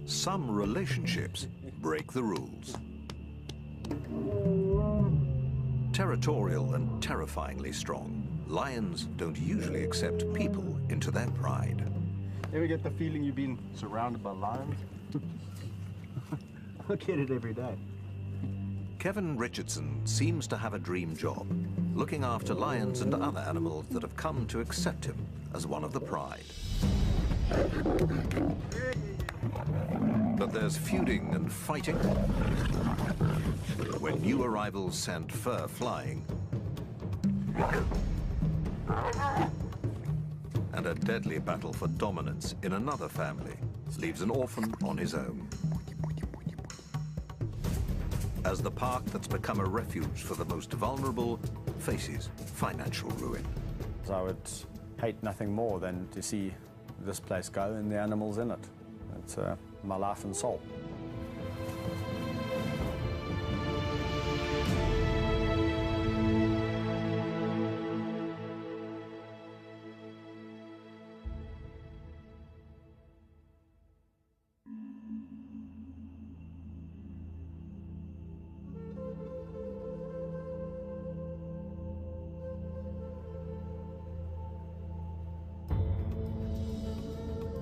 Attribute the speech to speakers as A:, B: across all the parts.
A: some relationships break the rules. Territorial and terrifyingly strong, lions don't usually accept people into their pride.
B: Ever get the feeling you've been surrounded by lions? I get it every day.
A: Kevin Richardson seems to have a dream job, looking after lions and other animals that have come to accept him as one of the pride. But there's feuding and fighting when new arrivals send fur flying, and a deadly battle for dominance in another family leaves an orphan on his own. As the park that's become a refuge for the most vulnerable faces financial ruin.
C: I would hate nothing more than to see this place go and the animals in it. It's my life and soul.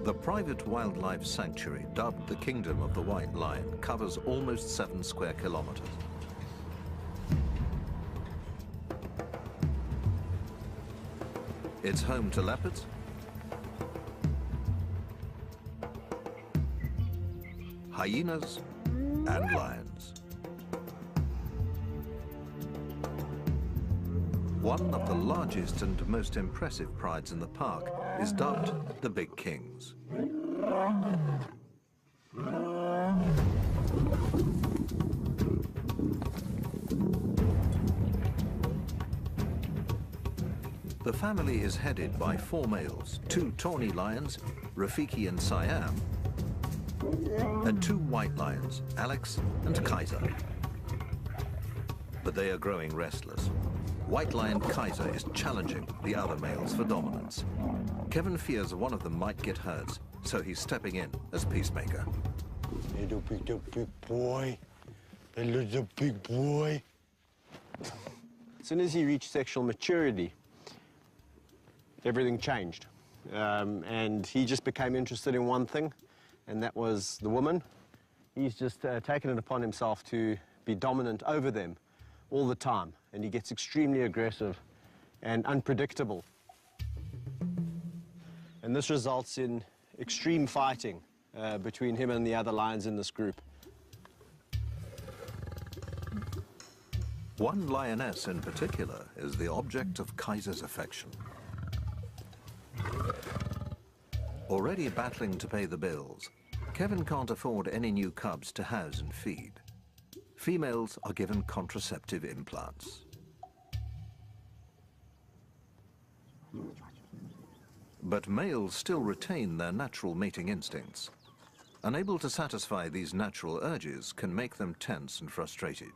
A: The private wildlife sanctuary, dubbed the Kingdom of the White Lion, covers almost 7 square kilometers. It's home to leopards, hyenas, and lions. One of the largest and most impressive prides in the park is dubbed the Big Kings. The family is headed by 4 males, 2 tawny lions, Rafiki and Siam, and 2 white lions, Alex and Kaiser. But they are growing restless. White lion Kaiser is challenging the other males for dominance. Kevin fears one of them might get hurt, so he's stepping in as peacemaker.
D: Little big boy. A little big boy.
B: As soon as he reached sexual maturity, everything changed. And he just became interested in one thing, and that was the woman. He's just taken it upon himself to be dominant over them all the time, and he gets extremely aggressive and unpredictable. And this results in extreme fighting between him and the other lions in this group.
A: One lioness in particular is the object of Kaiser's affection. Already battling to pay the bills, Kevin can't afford any new cubs to house and feed. Females are given contraceptive implants. But males still retain their natural mating instincts. Unable to satisfy these natural urges can make them tense and frustrated.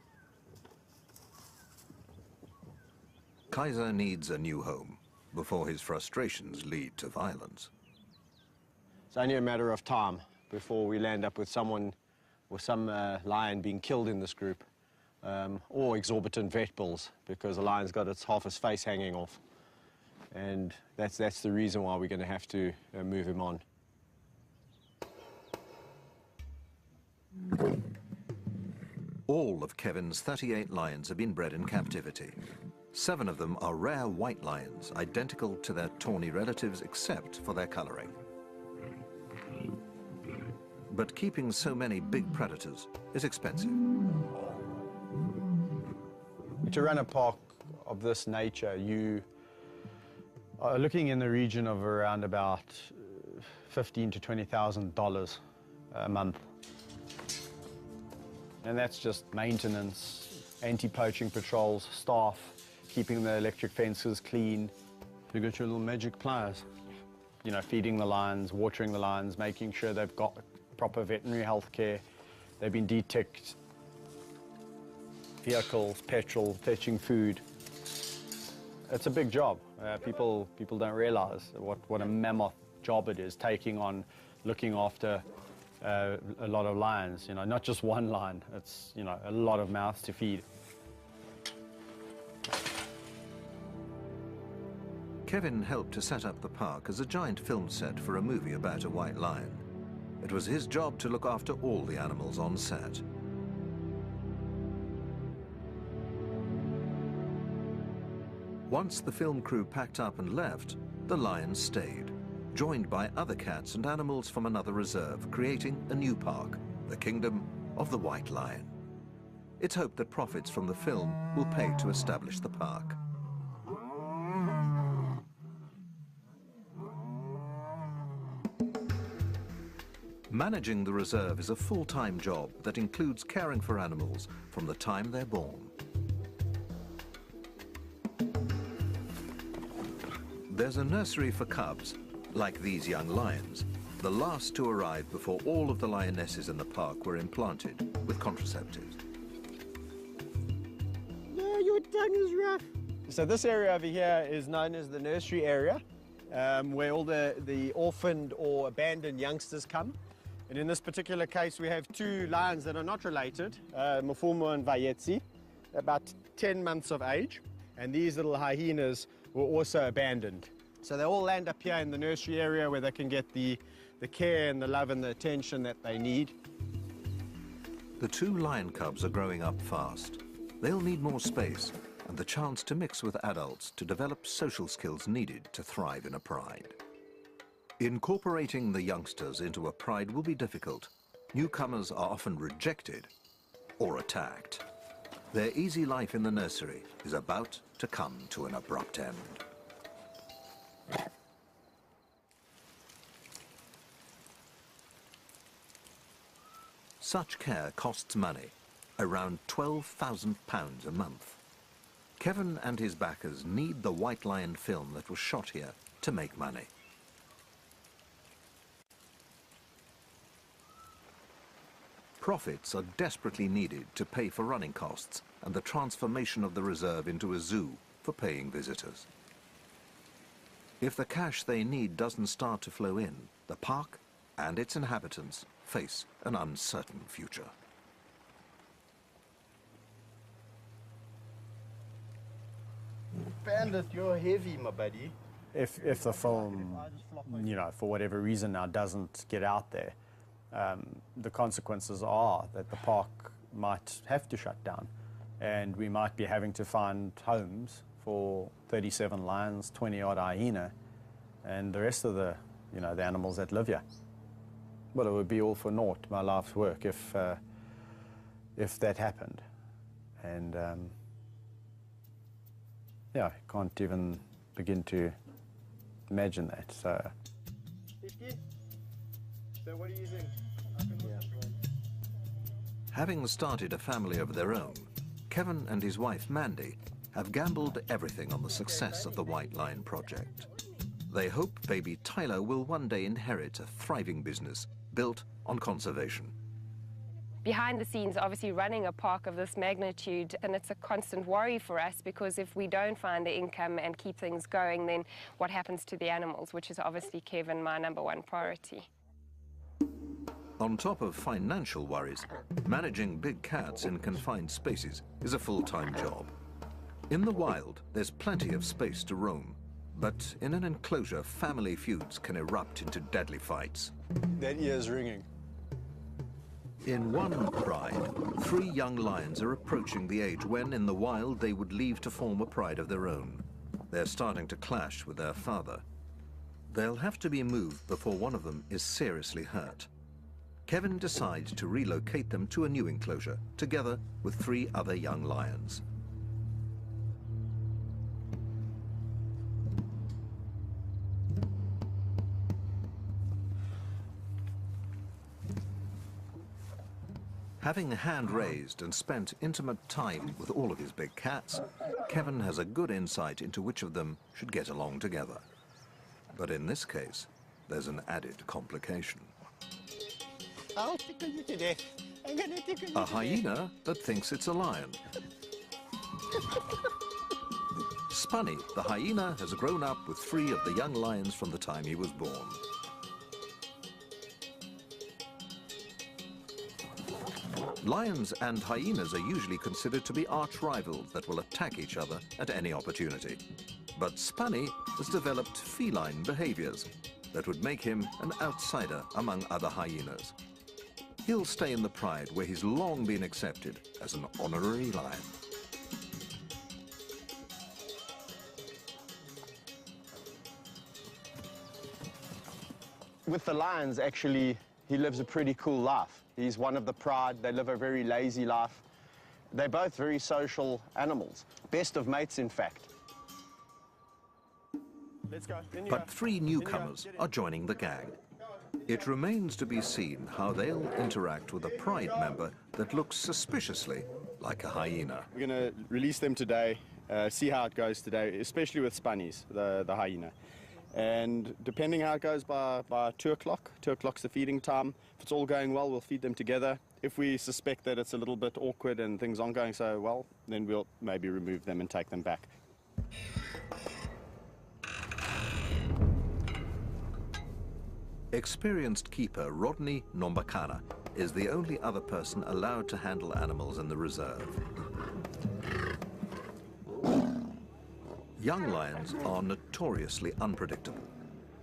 A: Kaiser needs a new home before his frustrations lead to violence.
B: It's only a matter of time before we land up with someone or some lion being killed in this group, or exorbitant vet bills, because the lion's got half his face hanging off. And that's the reason why we're going to have to move him on.
A: All of Kevin's 38 lions have been bred in captivity. 7 of them are rare white lions, identical to their tawny relatives except for their coloring. But keeping so many big predators is expensive.
C: To run a park of this nature, you are looking in the region of around about $15,000 to $20,000 a month. And that's just maintenance, anti-poaching patrols, staff, keeping the electric fences clean. You got your little magic pliers. You know, feeding the lions, watering the lions, making sure they've got proper veterinary health care. They've been de-ticked. Vehicles, petrol, fetching food. It's a big job. People don't realize what a mammoth job it is, taking on looking after a lot of lions, not just one lion. It's, a lot of mouths to feed.
A: Kevin helped to set up the park as a giant film set for a movie about a white lion. It was his job to look after all the animals on set. Once the film crew packed up and left, the lions stayed, joined by other cats and animals from another reserve, creating a new park, the Kingdom of the White Lion. It's hoped that profits from the film will pay to establish the park. Managing the reserve is a full-time job that includes caring for animals from the time they're born. There's a nursery for cubs, like these young lions, the last to arrive before all of the lionesses in the park were implanted with contraceptives.
B: Yeah, your tongue is rough. So this area over here is known as the nursery area, where all the orphaned or abandoned youngsters come. And in this particular case, we have two lions that are not related, Mfumo and Vayetsi, about 10 months of age. And these little hyenas were also abandoned. So they all land up here in the nursery area where they can get the care and the love and the attention that they need.
A: The two lion cubs are growing up fast. They'll need more space and the chance to mix with adults to develop social skills needed to thrive in a pride. Incorporating the youngsters into a pride will be difficult. Newcomers are often rejected or attacked. Their easy life in the nursery is about to come to an abrupt end. Such care costs money, around £12,000 a month. Kevin and his backers need the White Lion film that was shot here to make money. Profits are desperately needed to pay for running costs and the transformation of the reserve into a zoo for paying visitors. If the cash they need doesn't start to flow in, the park and its inhabitants face an uncertain future.
B: Bandit, you're heavy, my buddy.
C: If the film, for whatever reason now doesn't get out there, the consequences are that the park might have to shut down and we might be having to find homes for 37 lions, 20-odd hyena and the rest of the animals that live here. Well, it would be all for naught, my life's work, if that happened. And yeah, I can't even begin to imagine that. So
B: what do you think?
A: Having started a family of their own, Kevin and his wife Mandy have gambled everything on the success of the White Lion project. They hope baby Tyler will one day inherit a thriving business built on conservation.
E: Behind the scenes, obviously running a park of this magnitude, and it's a constant worry for us because if we don't find the income and keep things going, then what happens to the animals, which is obviously, Kevin, my #1 priority.
A: On top of financial worries, managing big cats in confined spaces is a full-time job. In the wild, there's plenty of space to roam, but in an enclosure, family feuds can erupt into deadly fights.
B: That ear's ringing.
A: In one pride, 3 young lions are approaching the age when, in the wild, they would leave to form a pride of their own. They're starting to clash with their father. They'll have to be moved before one of them is seriously hurt. Kevin decides to relocate them to a new enclosure, together with 3 other young lions. Having hand-raised and spent intimate time with all of his big cats, Kevin has a good insight into which of them should get along together. But in this case, there's an added complication.
B: I'll tickle you to death. I'm gonna tickle you
A: A hyena that thinks it's a lion. Spunny, the hyena, has grown up with 3 of the young lions from the time he was born. Lions and hyenas are usually considered to be arch rivals that will attack each other at any opportunity. But Spunny has developed feline behaviors that would make him an outsider among other hyenas. He'll stay in the pride where he's long been accepted as an honorary lion.
B: With the lions, actually, he lives a pretty cool life. He's one of the pride. They live a very lazy life. They're both very social animals. Best of mates, in fact. Let's go.
A: But three newcomers are joining the gang. It remains to be seen how they'll interact with a pride member that looks suspiciously like a hyena.
C: We're going to release them today, see how it goes today, especially with Spunnies, the hyena. And depending how it goes by 2 o'clock, 2 o'clock's the feeding time. If it's all going well, we'll feed them together. If we suspect that it's a little bit awkward and things aren't going so well, then we'll maybe remove them and take them back.
A: Experienced keeper Rodney Nombakana is the only other person allowed to handle animals in the reserve. Young lions are notoriously unpredictable.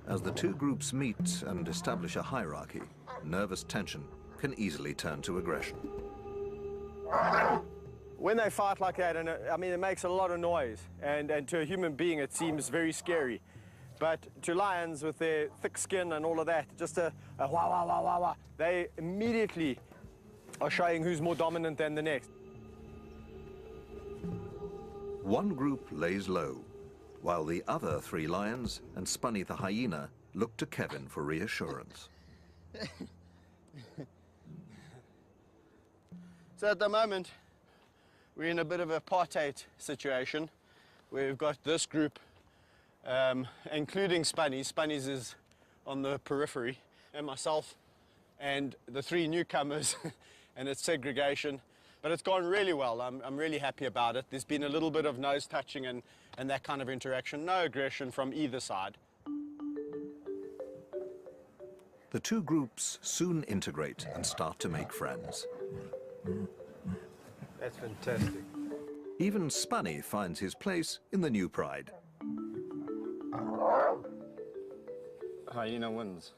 A: As the two groups meet and establish a hierarchy, nervous tension can easily turn to aggression.
B: When they fight like that, and I mean, it makes a lot of noise, and to a human being it seems very scary. But to lions with their thick skin and all of that, just a wah, wah, wah, wah, wah, they immediately are showing who's more dominant than the next.
A: One group lays low, while the other three lions and Spunny the hyena look to Kevin for reassurance.
B: So at the moment, we're in a bit of a apartheid situation. We've got this group, including Spunnies. Spunnies is on the periphery, and myself, and the three newcomers, and it's segregation. But it's gone really well. I'm really happy about it. There's been a little bit of nose touching and that kind of interaction. No aggression from either side.
A: The two groups soon integrate and start to make friends.
B: That's fantastic.
A: Even Spunny finds his place in the new pride.
C: Hyena wins.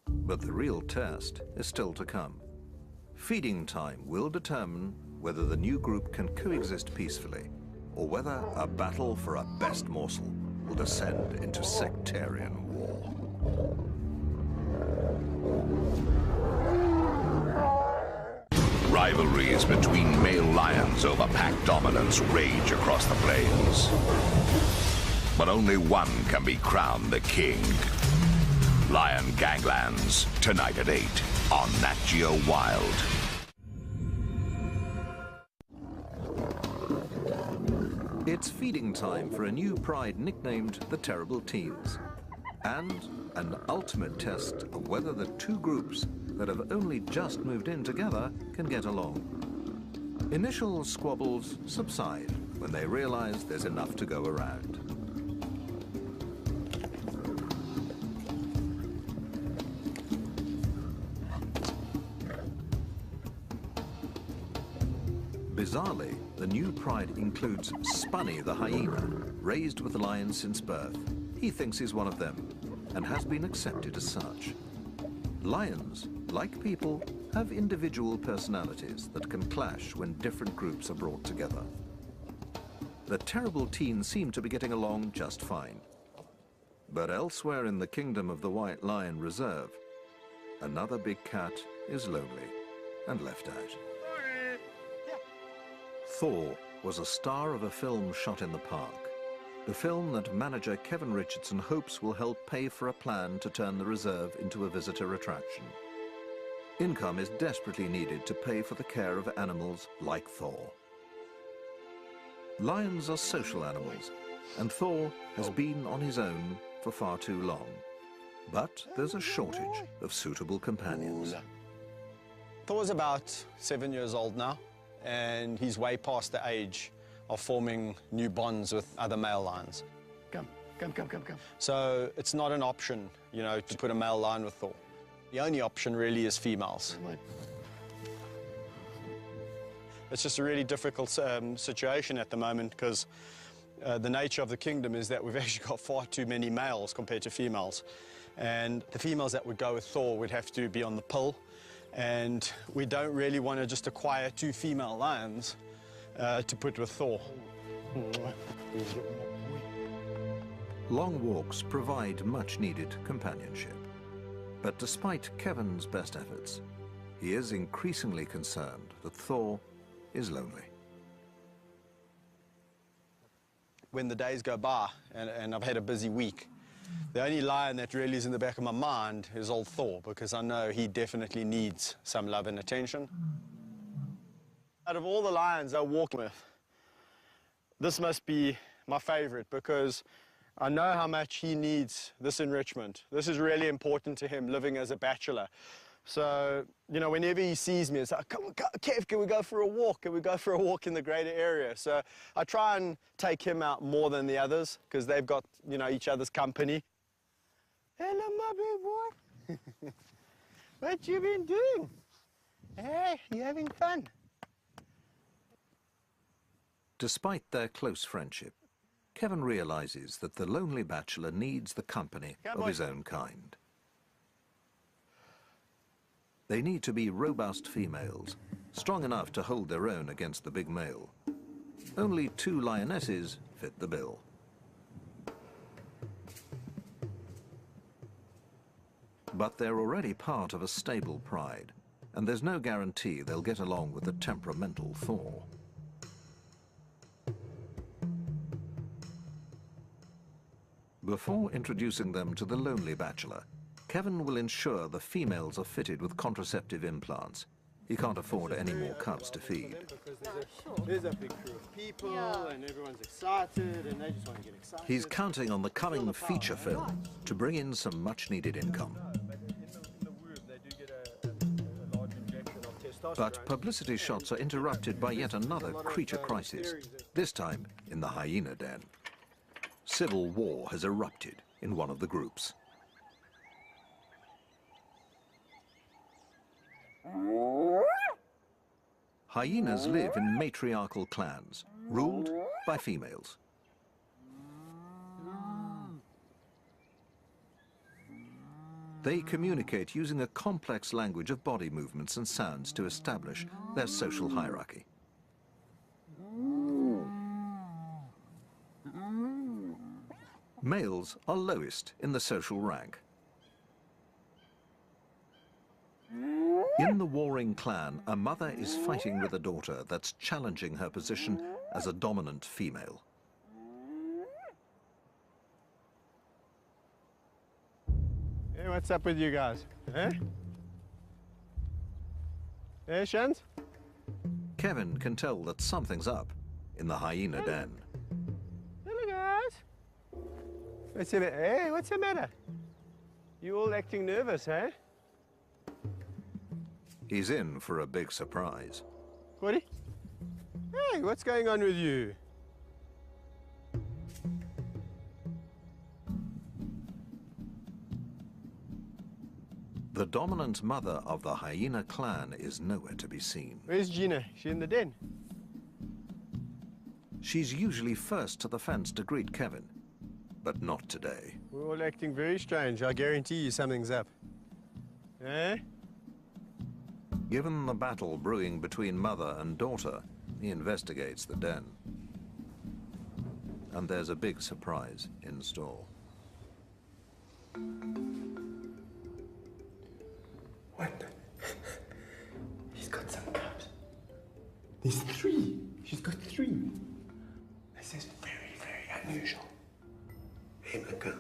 A: But the real test is still to come. Feeding time will determine whether the new group can coexist peacefully, or whether a battle for a best morsel will descend into sectarian war.
F: Rivalries between male lions over pack dominance rage across the plains. But only one can be crowned the king. Lion Ganglands, tonight at 8 on Nat Geo Wild.
A: It's feeding time for a new pride nicknamed the Terrible Teens, and an ultimate test of whether the two groups that have only just moved in together can get along. Initial squabbles subside when they realize there's enough to go around. Bizarrely, the new pride includes Spunny the hyena, raised with lions since birth. He thinks he's one of them and has been accepted as such. Lions, like people, have individual personalities that can clash when different groups are brought together. The terrible teens seem to be getting along just fine. But elsewhere in the kingdom of the White Lion Reserve, another big cat is lonely and left out. Thor was a star of a film shot in the park. The film that manager Kevin Richardson hopes will help pay for a plan to turn the reserve into a visitor attraction. Income is desperately needed to pay for the care of animals like Thor. Lions are social animals, and Thor has been on his own for far too long. But there's a shortage of suitable companions.
B: Thor's about 7 years old now, and he's way past the age of forming new bonds with other male lions.
D: Come.
B: So it's not an option, you know, to put a male lion with Thor. The only option really is females.
C: It's just a really difficult situation at the moment because the nature of the kingdom is that we've actually got far too many males compared to females. And the females that would go with Thor would have to be on the pill. And we don't really want to just acquire 2 female lions to put with Thor.
A: Long walks provide much-needed companionship. But despite Kevin's best efforts, he is increasingly concerned that Thor is lonely.
C: When the days go by and I've had a busy week, the only lion that really is in the back of my mind is old Thor, because I know he definitely needs some love and attention. Out of all the lions I walk with, this must be my favorite because I know how much he needs this enrichment. This is really important to him, living as a bachelor. So, you know, whenever he sees me, it's like, come on, Kev, can we go for a walk? Can we go for a walk in the greater area? So I try and take him out more than the others because they've got, you know, each other's company. Hello, my big boy. What you been doing? Hey, you having fun?
A: Despite their close friendship, Kevin realizes that the lonely bachelor needs the company of his own kind. They need to be robust females, strong enough to hold their own against the big male. Only 2 lionesses fit the bill. But they're already part of a stable pride, and there's no guarantee they'll get along with the temperamental Thor. Before introducing them to the lonely bachelor, Kevin will ensure the females are fitted with contraceptive implants. He can't afford any more cubs to feed.
B: There's a big crew of people and everyone's excited and they just want to get excited.
A: He's counting on the coming feature film to bring in some much-needed income. But publicity shots are interrupted by yet another creature crisis, this time in the hyena den. Civil war has erupted in one of the groups. Hyenas live in matriarchal clans, ruled by females. They communicate using a complex language of body movements and sounds to establish their social hierarchy. Males are lowest in the social rank. In the warring clan, a mother is fighting with a daughter that's challenging her position as a dominant female.
B: Hey, what's up with you guys? Eh? Hey, Shans?
A: Kevin can tell that something's up in the hyena den.
B: Hello, guys. What's the matter? Hey, what's the matter? You all acting nervous, eh?
A: He's in for a big surprise.
B: Corey? Hey, what's going on with you?
A: The dominant mother of the hyena clan is nowhere to be seen.
B: Where's Gina? She in the den?
A: She's usually first to the fence to greet Kevin, but not today.
B: We're all acting very strange. I guarantee you something's up. Eh?
A: Given the battle brewing between mother and daughter, he investigates the den. And there's a big surprise in store.
D: What the? He's got some cubs. There's 3. She's got 3. This is very, very unusual. Hey, my girl.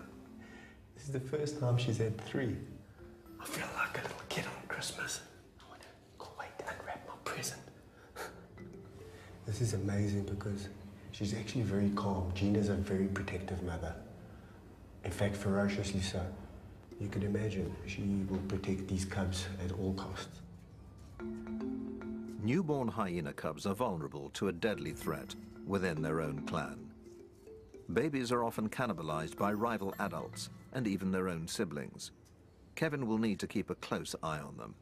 D: This is the first time she's had 3. I feel like a little kid on Christmas. I want to go wait to unwrap my present. This is amazing because she's actually very calm. Gina's a very protective mother. In fact, ferociously so. You could imagine she will protect these cubs at all costs.
A: Newborn hyena cubs are vulnerable to a deadly threat within their own clan. Babies are often cannibalized by rival adults and even their own siblings. Kevin will need to keep a close eye on them.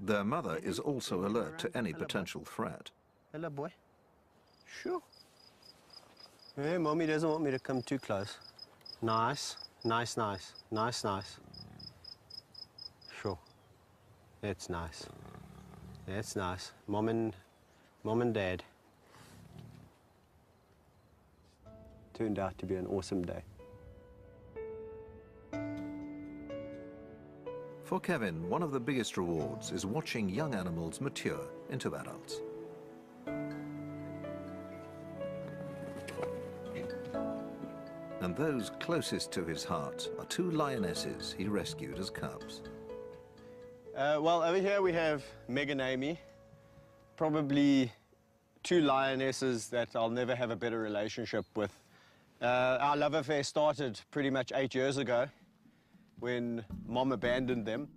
A: Their mother is also alert to any potential threat.
B: Hello, boy. Sure. Hey, Mommy doesn't want me to come too close. Nice, nice, nice, nice, nice. Sure. That's nice. That's nice. Mom and Dad. Turned out to be an awesome day.
A: For Kevin, one of the biggest rewards is watching young animals mature into adults. And those closest to his heart are two lionesses he rescued as cubs.
B: Well, over here we have Meg and Amy, probably two lionesses that I'll never have a better relationship with. Our love affair started pretty much 8 years ago when Mom abandoned them.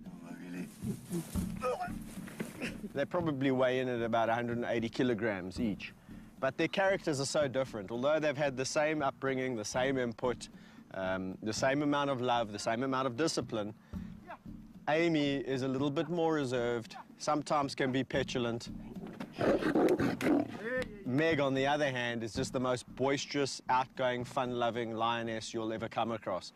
D: Oh, really?
B: They probably weigh in at about 180 kilograms each. But their characters are so different. Although they've had the same upbringing, the same input, the same amount of love, the same amount of discipline, Amy is a little bit more reserved, sometimes can be petulant. Meg, on the other hand, is just the most boisterous, outgoing, fun-loving lioness you'll ever come across.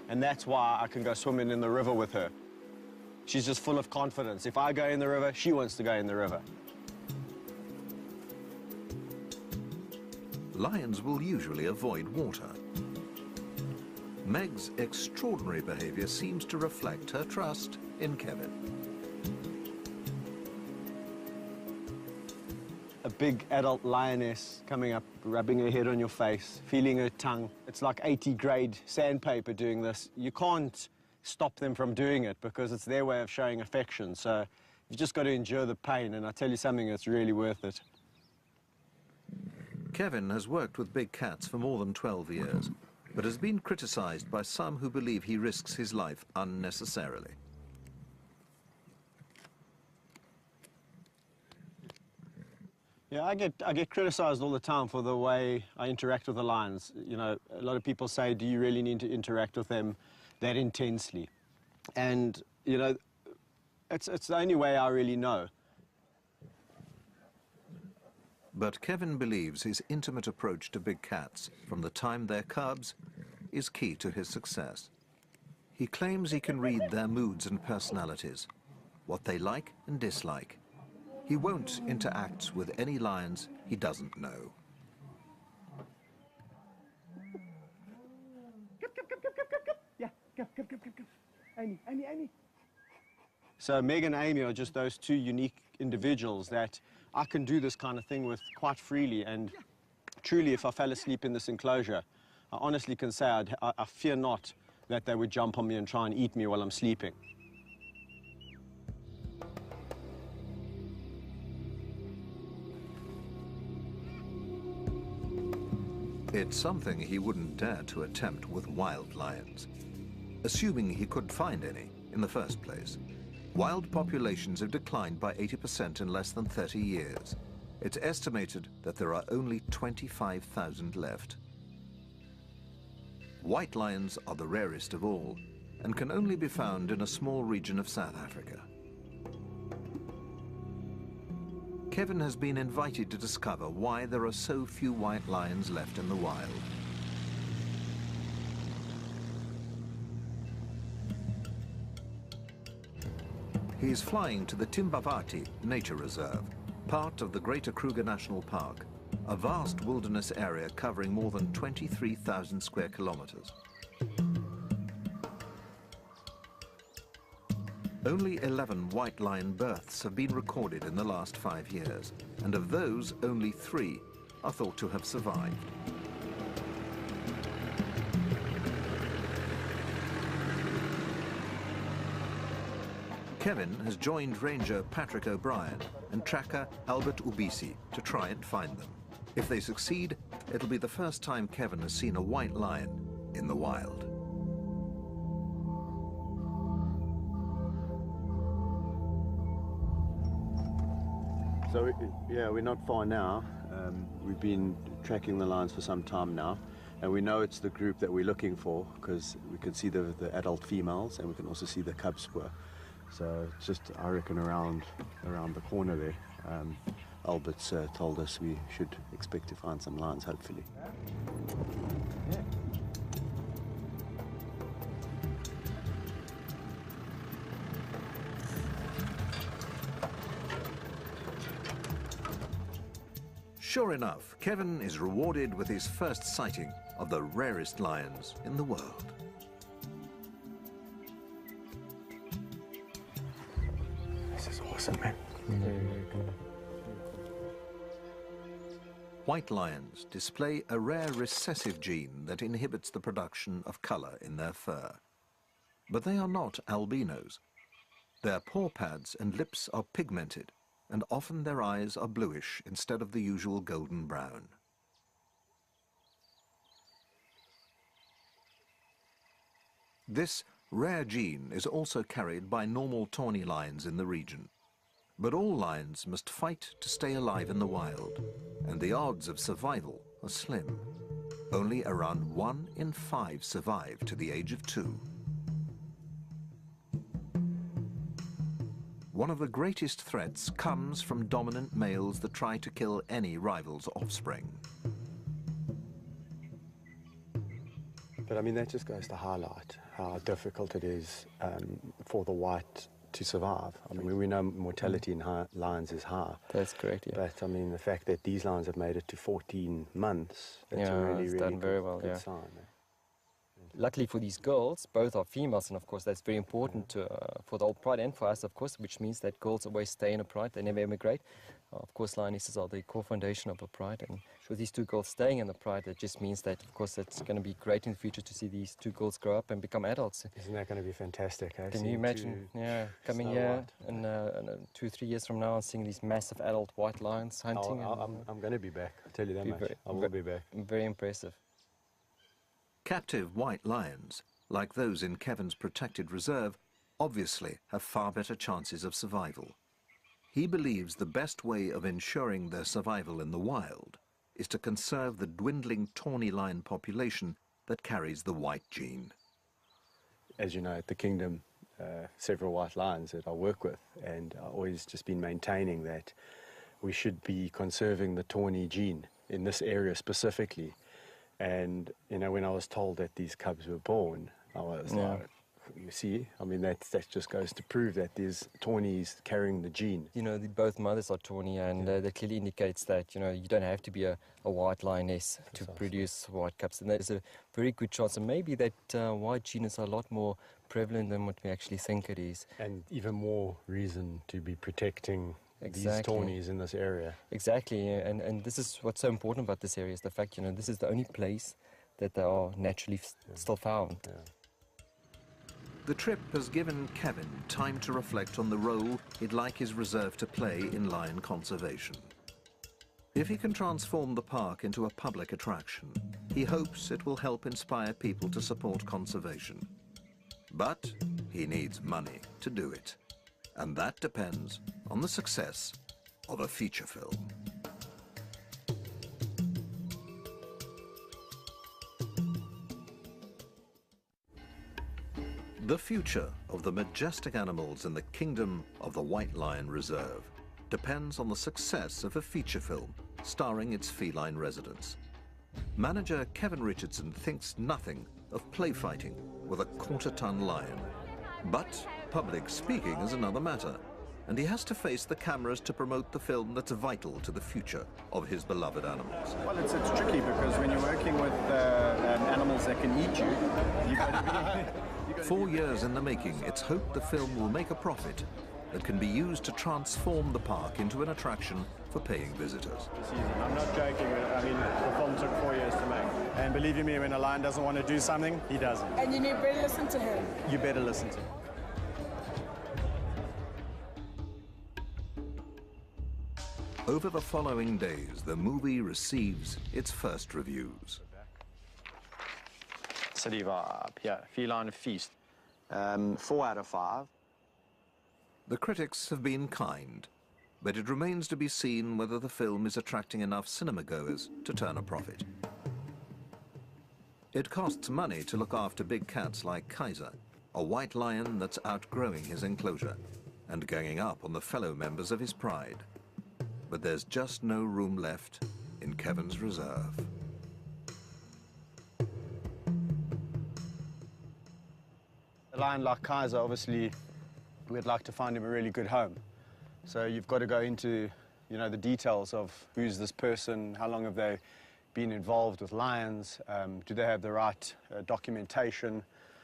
B: And that's why I can go swimming in the river with her. She's just full of confidence. If I go in the river, she wants to go in the river.
A: Lions will usually avoid water. Meg's extraordinary behavior seems to reflect her trust in Kevin.
B: A big adult lioness coming up, rubbing her head on your face, feeling her tongue. It's like 80-grade sandpaper doing this. You can't stop them from doing it because it's their way of showing affection. So you've just got to endure the pain, and I tell you something, it's really worth it.
A: Kevin has worked with big cats for more than 12 years, but has been criticized by some who believe he risks his life unnecessarily.
B: Yeah, I get criticized all the time for the way I interact with the lions. You know, a lot of people say, do you really need to interact with them that intensely? And, you know, it's the only way I really know.
A: But Kevin believes his intimate approach to big cats, from the time they're cubs, is key to his success. He claims he can read their moods and personalities, what they like and dislike. He won't interact with any lions he doesn't know.
D: Yeah, go. Amy.
B: So Meg and Amy are just those two unique individuals that I can do this kind of thing with quite freely. And truly, if I fell asleep in this enclosure, I honestly can say I fear not that they would jump on me and try and eat me while I'm sleeping.
A: It's something he wouldn't dare to attempt with wild lions, assuming he could find any in the first place. Wild populations have declined by 80% in less than 30 years. It's estimated that there are only 25,000 left. White lions are the rarest of all and can only be found in a small region of South Africa. Kevin has been invited to discover why there are so few white lions left in the wild. He's flying to the Timbavati Nature Reserve, part of the Greater Kruger National Park, a vast wilderness area covering more than 23,000 square kilometers. Only 11 white lion births have been recorded in the last 5 years, and of those, only 3 are thought to have survived. Kevin has joined Ranger Patrick O'Brien and tracker Albert Ubisi to try and find them. If they succeed, it'll be the first time Kevin has seen a white lion in the wild.
B: So, yeah, we're not far now. We've been tracking the lions for some time now. And we know it's the group that we're looking for because we can see the adult females and we can also see the cub spur. So it's just, I reckon, around the corner there. Albert's told us we should expect to find some lions, hopefully. Yeah.
A: Sure enough, Kevin is rewarded with his first sighting of the rarest lions in the world.
D: This is awesome, man.
A: White lions display a rare recessive gene that inhibits the production of color in their fur. But they are not albinos. Their paw pads and lips are pigmented, and often their eyes are bluish instead of the usual golden brown. This rare gene is also carried by normal tawny lions in the region. But all lions must fight to stay alive in the wild, and the odds of survival are slim. Only around 1 in 5 survive to the age of 2. One of the greatest threats comes from dominant males that try to kill any rival's offspring.
D: But I mean, that just goes to highlight how difficult it is for the white to survive. I mean, we know mortality in lions is high.
G: That's correct, yeah.
D: But I mean, the fact that these lions have made it to 14 months, that's
G: yeah,
D: a really,
G: it's
D: really
G: done very well,
D: good
G: yeah.
D: sign.
G: Luckily for these girls, both are females, and of course that's very important for the old pride and for us, of course, which means that girls always stay in a pride, they never emigrate. Of course, lionesses are the core foundation of a pride, and with these 2 girls staying in the pride, that just means that, of course, it's going to be great in the future to see these 2 girls grow up and become adults.
D: Isn't that going to be fantastic? Eh?
G: Can you imagine, yeah, coming here in 2 or 3 years from now and seeing these massive adult white lions hunting?
D: I'm going to be back, I'll tell you that much. I will be back.
G: Very impressive.
A: Captive white lions, like those in Kevin's protected reserve, obviously have far better chances of survival. He believes the best way of ensuring their survival in the wild is to conserve the dwindling tawny lion population that carries the white gene.
D: As you know, at the Kingdom, several white lions that I work with, and I've always just been maintaining that we should be conserving the tawny gene in this area specifically. And, you know, when I was told that these cubs were born, I was like, you see, I mean, that just goes to prove that there's tawnies carrying the gene.
G: You know, both mothers are tawny, and that clearly indicates that, you know, you don't have to be a white lioness to produce white cubs. And there's a very good chance, and maybe that white gene is a lot more prevalent than what we actually think it is.
D: And even more reason to be protecting these tawnies in this area.
G: Exactly, and this is what's so important about this area, is the fact, you know, this is the only place that they are naturally still found.
D: Yeah.
A: The trip has given Kevin time to reflect on the role he'd like his reserve to play in lion conservation. If he can transform the park into a public attraction, he hopes it will help inspire people to support conservation. But he needs money to do it, and that depends on the success of a feature film. The future of the majestic animals in the kingdom of the White Lion Reserve depends on the success of a feature film starring its feline residents. Manager Kevin Richardson thinks nothing of play fighting with a quarter-ton lion. But public speaking is another matter, and he has to face the cameras to promote the film that's vital to the future of his beloved animals.
H: Well, it's tricky because when you're working with animals that can eat you, you've got to be...
A: 4 years in the making, it's hoped the film will make a profit that can be used to transform the park into an attraction for paying visitors.
H: I'm not joking. I mean, the film took 4 years to make. And believe you me, when a lion doesn't want to do something, he doesn't.
I: And you better listen to him.
H: You better listen to him.
A: Over the following days, the movie receives its first reviews.
H: City vibe, yeah, feline feast.
B: 4 out of 5.
A: The critics have been kind, but it remains to be seen whether the film is attracting enough cinema goers to turn a profit. It costs money to look after big cats like Kaiser, a white lion that's outgrowing his enclosure and ganging up on the fellow members of his pride. But there's just no room left in Kevin's reserve.
H: A lion like Kaiser, obviously, we'd like to find him a really good home. So you've got to go into, the details of who's this person, how long have they been involved with lions, do they have the right documentation,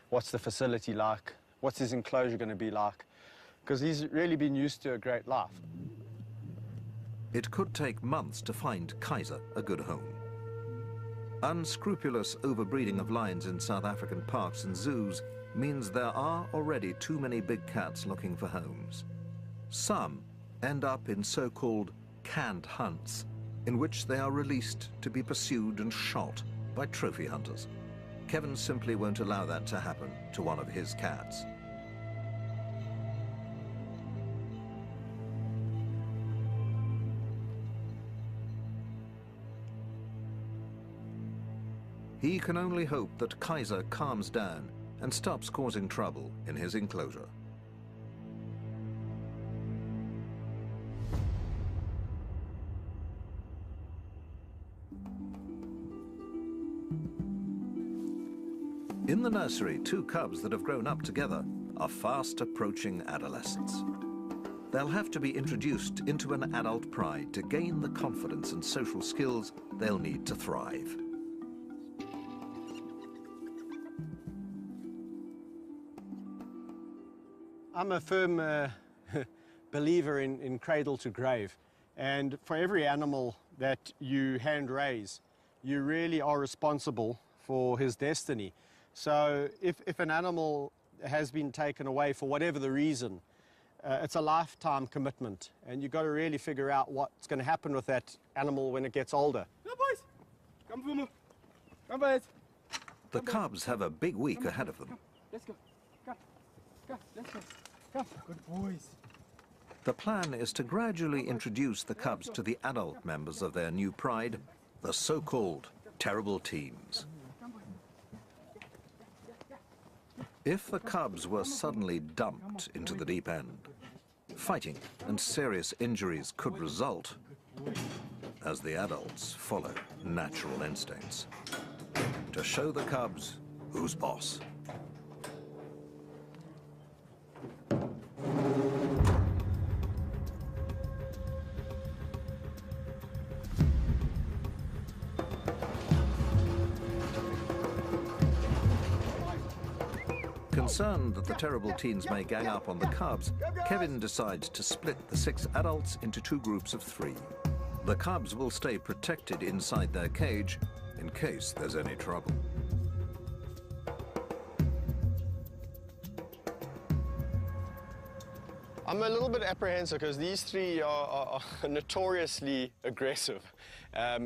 H: what's the facility like, what's his enclosure going to be like, because he's really been used to a great life.
A: It could take months to find Kaiser a good home. Unscrupulous overbreeding of lions in South African parks and zoos means there are already too many big cats looking for homes. Some end up in so-called canned hunts, in which they are released to be pursued and shot by trophy hunters. Kevin simply won't allow that to happen to one of his cats. He can only hope that Kaiser calms down and stops causing trouble in his enclosure. In the nursery, two cubs that have grown up together are fast approaching adolescence. They'll have to be introduced into an adult pride to gain the confidence and social skills they'll need to thrive.
H: I'm a firm believer in cradle to grave, and for every animal that you hand raise, you really are responsible for his destiny. So if an animal has been taken away for whatever the reason, it's a lifetime commitment, and you've got to really figure out what's going to happen with that animal when it gets older.
D: Yeah, boys. Come, Fumu. Come, boys.
A: The cubs have a big week ahead of them.
D: Let's go. Come. Come. Let's go. Come. Good boys.
A: The plan is to gradually introduce the cubs to the adult members of their new pride, the so-called terrible teens. If the cubs were suddenly dumped into the deep end, fighting and serious injuries could result as the adults follow natural instincts to show the cubs who's boss. Concerned that the terrible teens may gang up on the cubs, Kevin decides to split the 6 adults into 2 groups of 3. The cubs will stay protected inside their cage in case there's any trouble.
B: I'm a little bit apprehensive because these 3 are notoriously aggressive,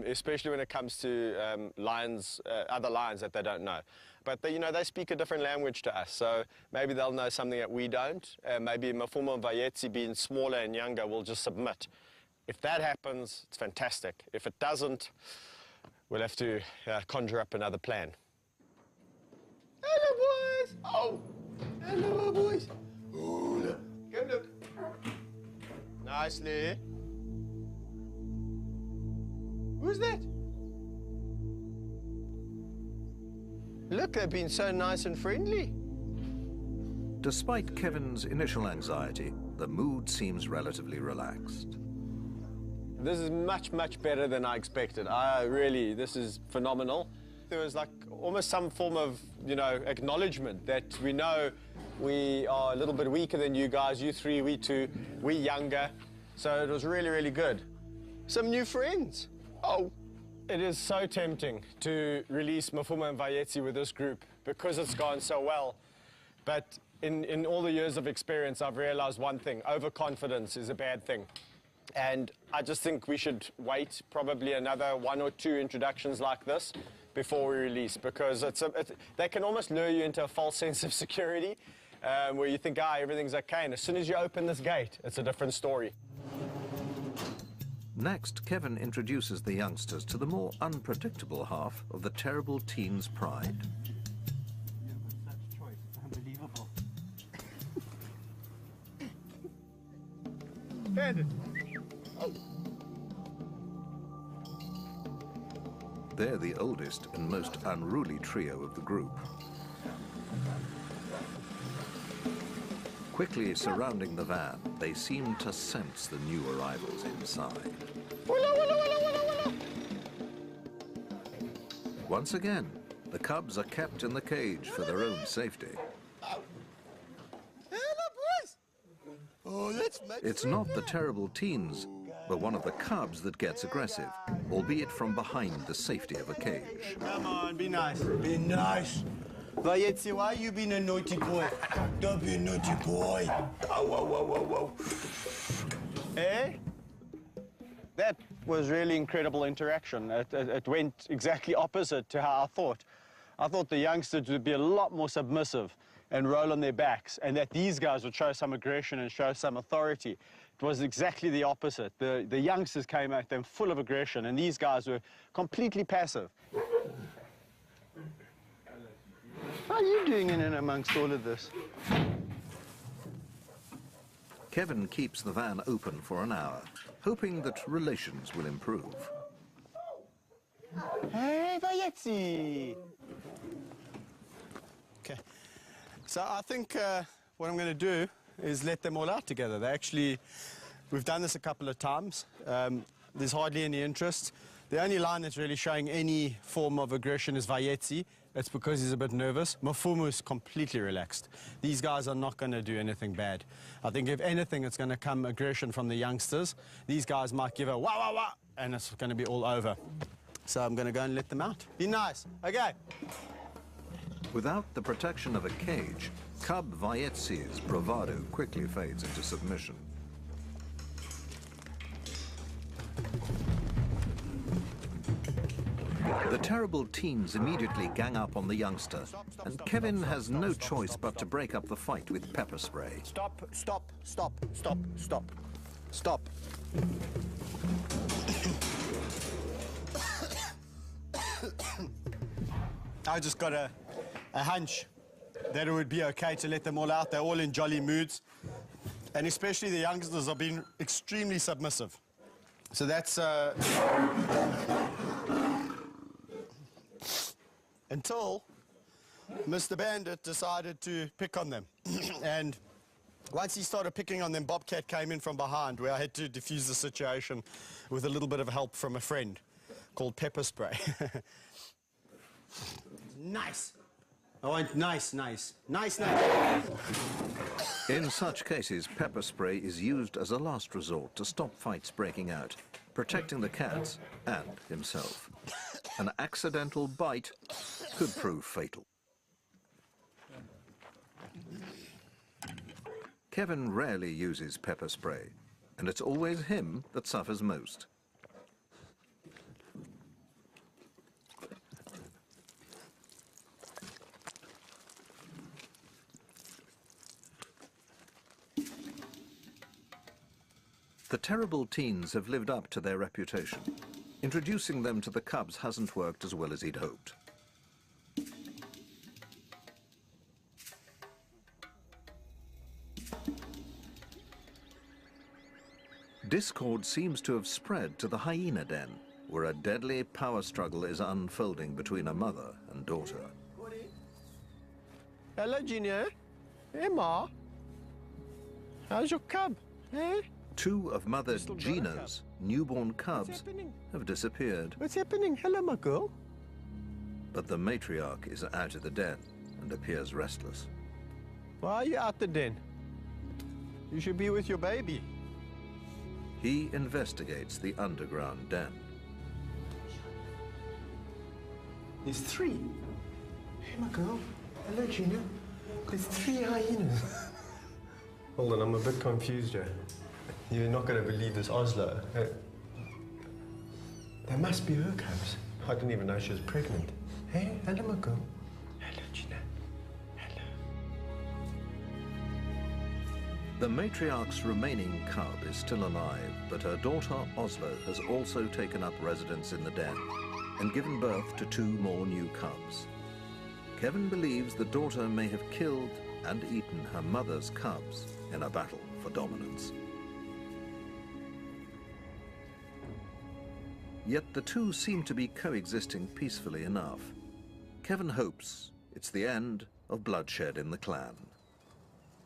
B: especially when it comes to lions, other lions that they don't know. But they speak a different language to us, so maybe they'll know something that we don't. Maybe Mafumo Mvayetsi, being smaller and younger, will just submit. If that happens, it's fantastic. If it doesn't, we'll have to conjure up another plan.
D: Hello, boys. Oh, hello, boys. Oh, look. Come look.
B: Nicely.
D: Who's that?
B: Look, they've been so nice and friendly.
A: Despite Kevin's initial anxiety, the mood seems relatively relaxed.
B: This is much, much better than I expected. This is phenomenal. There was like almost some form of, acknowledgement that we know we are a little bit weaker than you guys, you 3, we 2, we younger. So it was really, really good. Some new friends. Oh. It is so tempting to release Mafumo Mvayetsi with this group because it's gone so well. But in all the years of experience, I've realized one thing: overconfidence is a bad thing. And I just think we should wait probably another 1 or 2 introductions like this before we release, because they can almost lure you into a false sense of security where you think, everything's okay. And as soon as you open this gate, it's a different story.
A: Next, Kevin introduces the youngsters to the more unpredictable half of the terrible teen's pride.
H: Unbelievable. Bandit.
A: They're the oldest and most unruly trio of the group. Quickly surrounding the van, they seem to sense the new arrivals inside. Once again, the cubs are kept in the cage for their own safety. It's not the terrible teens, but one of the cubs that gets aggressive, albeit from behind the safety of a cage.
H: Come on, be nice.
D: Be nice.
H: Vayetsi, why you being a naughty boy?
D: Don't be a naughty boy. Oh, whoa, whoa, whoa, whoa.
H: Eh? That was really incredible interaction. It went exactly opposite to how I thought. I thought the youngsters would be a lot more submissive and roll on their backs, and that these guys would show some aggression and show some authority. It was exactly the opposite. The youngsters came at them full of aggression, and these guys were completely passive. How are you doing in and amongst all of this?
A: Kevin keeps the van open for an hour, hoping that relations will improve.
H: Hey, Vayetsi! Okay, so I think what I'm going to do is let them all out together. We've done this a couple of times. There's hardly any interest. The only line that's really showing any form of aggression is Vayetsi. That's because he's a bit nervous. Mafumu is completely relaxed. These guys are not going to do anything bad. I think if anything, it's going to come aggression from the youngsters. These guys might give a wah, wah, wah, and it's going to be all over. So I'm going to go and let them out. Be nice. Okay.
A: Without the protection of a cage, cub Vayetsi's bravado quickly fades into submission. The terrible teens immediately gang up on the youngster, and Kevin has no choice but to break up the fight with pepper spray.
H: Stop, stop, stop, stop, stop, stop. I just got a hunch that it would be okay to let them all out. They're all in jolly moods, and especially the youngsters have been extremely submissive. So that's until Mr. Bandit decided to pick on them. And once he started picking on them, Bobcat came in from behind, where I had to defuse the situation with a little bit of help from a friend called pepper spray. Nice. I want nice, nice, nice, nice.
A: In such cases, pepper spray is used as a last resort to stop fights breaking out, protecting the cats and himself. An accidental bite could prove fatal. Kevin rarely uses pepper spray, and it's always him that suffers most. The terrible teens have lived up to their reputation. Introducing them to the cubs hasn't worked as well as he'd hoped. Discord seems to have spread to the hyena den, where a deadly power struggle is unfolding between a mother and daughter.
H: Hello, Junior. Hey, Ma. How's your cub? Hey?
A: Two of Mother Gina's newborn cubs have disappeared.
H: What's happening? Hello, my girl.
A: But the matriarch is out of the den and appears restless.
H: Why are you out the den? You should be with your baby.
A: He investigates the underground den.
D: There's three. Hey, my girl. Hello, Gina. There's three hyenas.
B: Hold on, I'm a bit confused here. You're not going to believe this, Oslo.
D: That must be her cubs.
B: I didn't even know she was pregnant.
D: Hey, hello, my girl. Hello, Gina. Hello.
A: The matriarch's remaining cub is still alive, but her daughter Oslo has also taken up residence in the den and given birth to 2 more new cubs. Kevin believes the daughter may have killed and eaten her mother's cubs in a battle for dominance. Yet the two seem to be coexisting peacefully enough. Kevin hopes it's the end of bloodshed in the clan.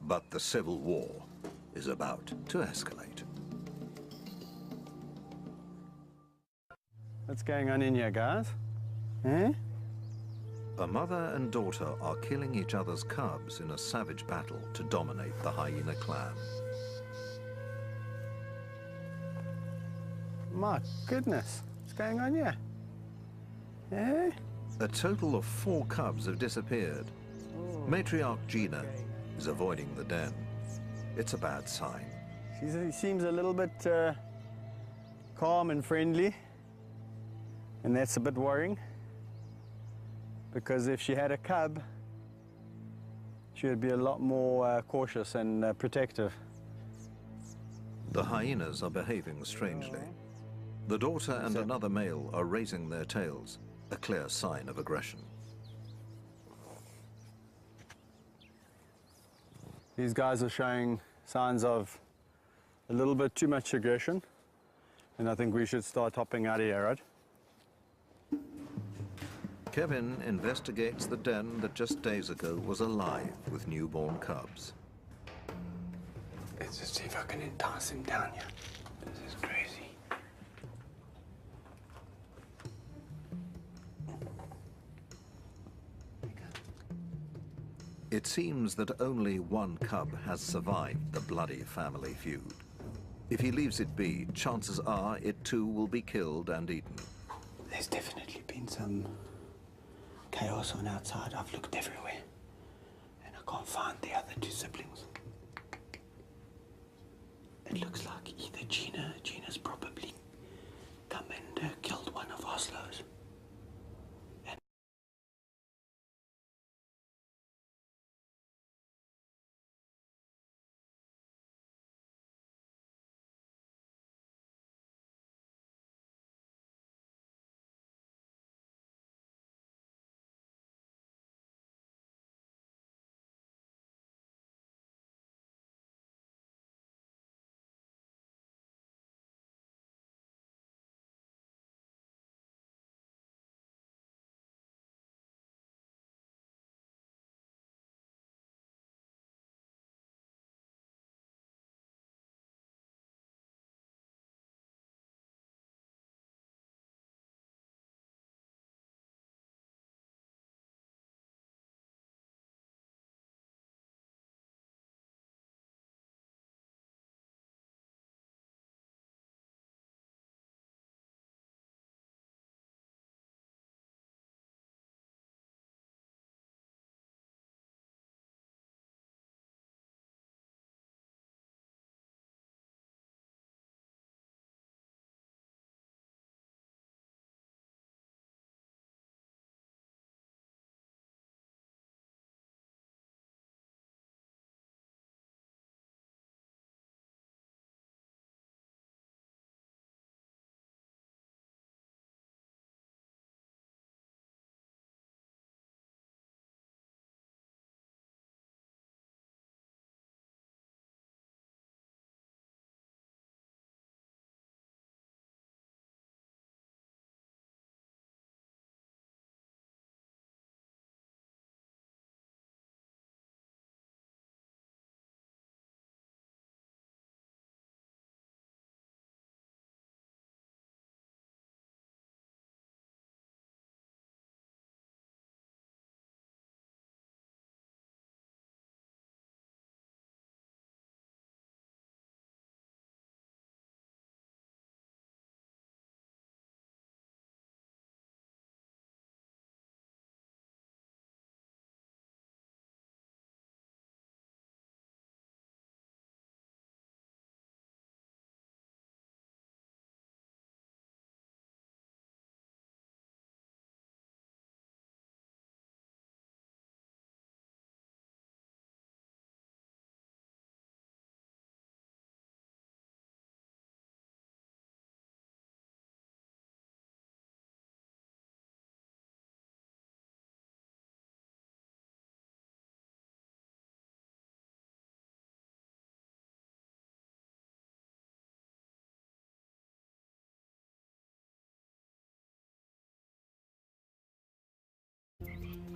A: But the civil war is about to escalate.
C: What's going on in here, guys? Eh?
A: A mother and daughter are killing each other's cubs in a savage battle to dominate the hyena clan.
C: My goodness, what's going on here? Eh?
A: A total of 4 cubs have disappeared. Matriarch Gina is avoiding the den. It's a bad sign.
C: She seems a little bit calm and friendly, and that's a bit worrying, because if she had a cub, she would be a lot more cautious and protective.
A: The hyenas are behaving strangely. The daughter and another male are raising their tails, a clear sign of aggression.
C: These guys are showing signs of a little bit too much aggression, and I think we should start hopping out of here, right?
A: Kevin investigates the den that just days ago was alive with newborn cubs.
D: Let's just see if I can entice him down here. This is crazy.
A: It seems that only one cub has survived the bloody family feud. If he leaves it be, chances are it too will be killed and eaten.
D: There's definitely been some chaos on outside. I've looked everywhere, and I can't find the other 2 siblings. It looks like either Gina's probably come and killed one of Oslo's.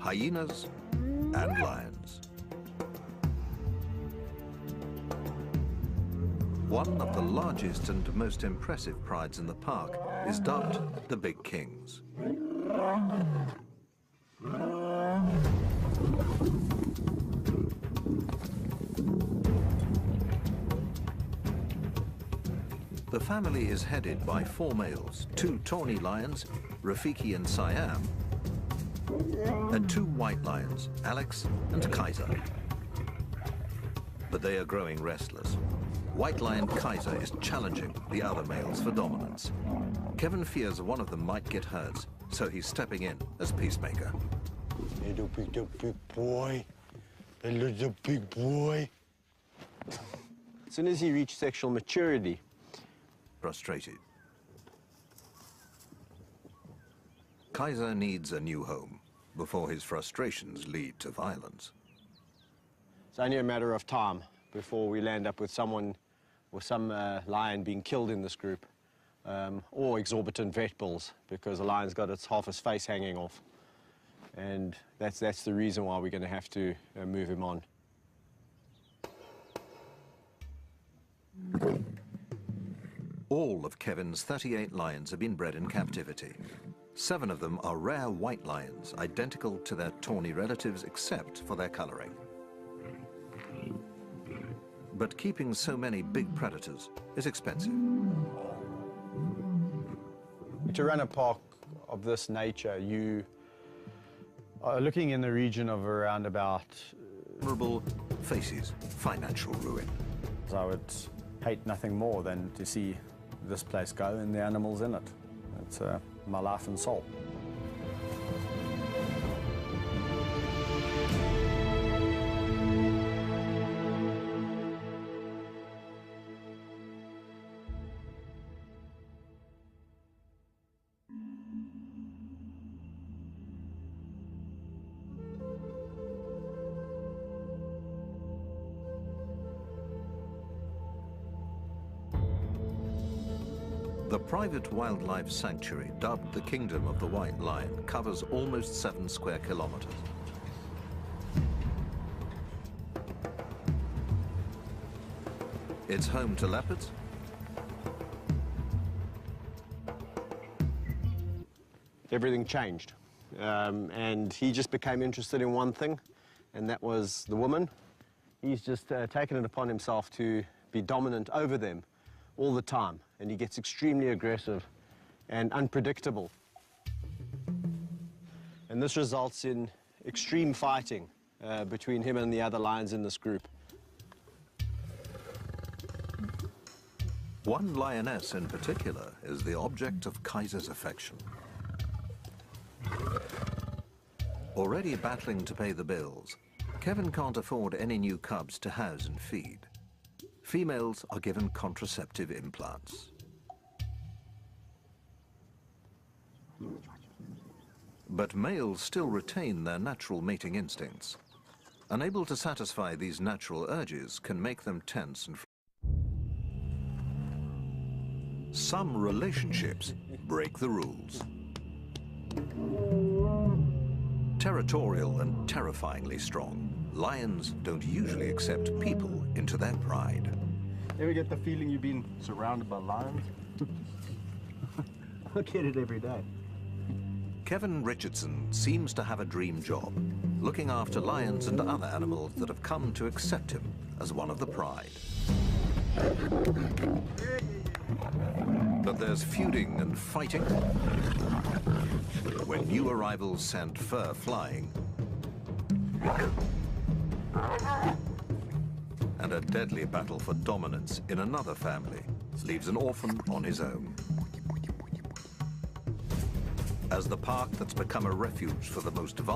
A: hyenas and lions. One of the largest and most impressive prides in the park is dubbed the Big Kings. The family is headed by 4 males, 2 tawny lions, Rafiki and Siam, and 2 white lions, Alex and Kaiser. But they are growing restless. White lion Kaiser is challenging the other males for dominance. Kevin fears one of them might get hurt, so he's stepping in as peacemaker.
B: Little big boy. A little big boy. As soon as he reached sexual maturity,
A: Frustrated. Kaiser needs a new home before his frustrations lead to violence.
B: it's only a matter of time before we land up with someone or some lion being killed in this group, or exorbitant vet bills because the lion's got half his face hanging off. And that's the reason why we're going to have to move him on.
A: All of Kevin's 38 lions have been bred in captivity. 7 of them are rare white lions, identical to their tawny relatives except for their coloring. But keeping so many big predators is expensive.
C: To run a park of this nature, you are looking in the region of around about...
A: Vulnerable faces financial ruin.
C: I would hate nothing more than to see this place go and the animals in it. It's my life and soul.
A: The private wildlife sanctuary, dubbed the Kingdom of the White Lion, covers almost 7 square kilometers. It's home to leopards,
B: Everything changed. And he just became interested in one thing, and that was the woman. He's just taken it upon himself to be dominant over them all the time, and he gets extremely aggressive and unpredictable. And this results in extreme fighting between him and the other lions in this group.
A: One lioness in particular is the object of Kaiser's affection. Already battling to pay the bills, Kevin can't afford any new cubs to house and feed. Females are given contraceptive implants. But males still retain their natural mating instincts. Unable to satisfy these natural urges can make them tense and some relationships break the rules. Territorial and terrifyingly strong, lions don't usually accept people into their pride.
J: Ever get the feeling you've been surrounded by lions? I get it every day.
A: Kevin Richardson seems to have a dream job, looking after lions and other animals that have come to accept him as one of the pride. But there's feuding and fighting when new arrivals send fur flying, and a deadly battle for dominance in another family leaves an orphan on his own. As the park that's become a refuge for the most vulnerable